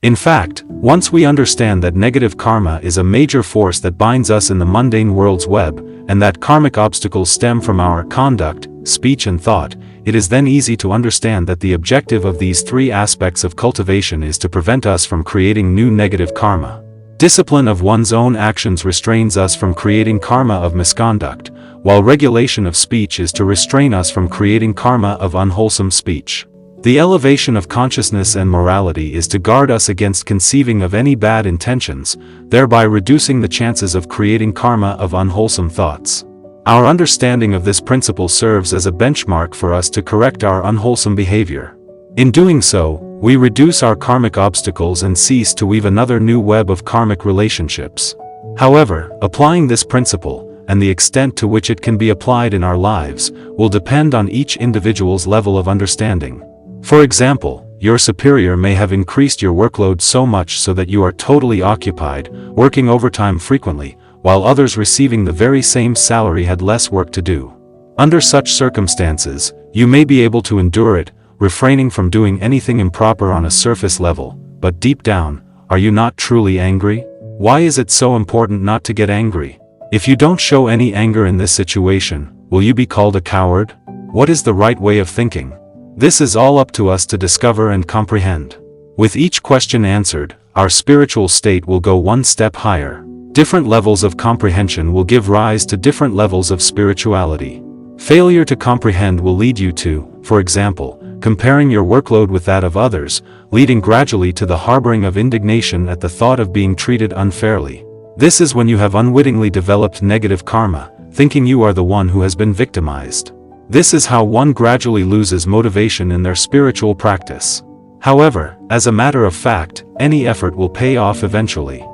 In fact, once we understand that negative karma is a major force that binds us in the mundane world's web, and that karmic obstacles stem from our conduct, speech and thought, it is then easy to understand that the objective of these three aspects of cultivation is to prevent us from creating new negative karma. Discipline of one's own actions restrains us from creating karma of misconduct, while regulation of speech is to restrain us from creating karma of unwholesome speech. The elevation of consciousness and morality is to guard us against conceiving of any bad intentions, thereby reducing the chances of creating karma of unwholesome thoughts. Our understanding of this principle serves as a benchmark for us to correct our unwholesome behavior. In doing so, we reduce our karmic obstacles and cease to weave another new web of karmic relationships. However, applying this principle, and the extent to which it can be applied in our lives, will depend on each individual's level of understanding. For example, your superior may have increased your workload so much so that you are totally occupied, working overtime frequently, while others receiving the very same salary had less work to do. Under such circumstances, you may be able to endure it, refraining from doing anything improper on a surface level, but deep down, are you not truly angry? Why is it so important not to get angry? If you don't show any anger in this situation, will you be called a coward? What is the right way of thinking? This is all up to us to discover and comprehend. With each question answered, our spiritual state will go one step higher. Different levels of comprehension will give rise to different levels of spirituality. Failure to comprehend will lead you to, for example, comparing your workload with that of others, leading gradually to the harboring of indignation at the thought of being treated unfairly. This is when you have unwittingly developed negative karma, thinking you are the one who has been victimized. This is how one gradually loses motivation in their spiritual practice. However, as a matter of fact, any effort will pay off eventually.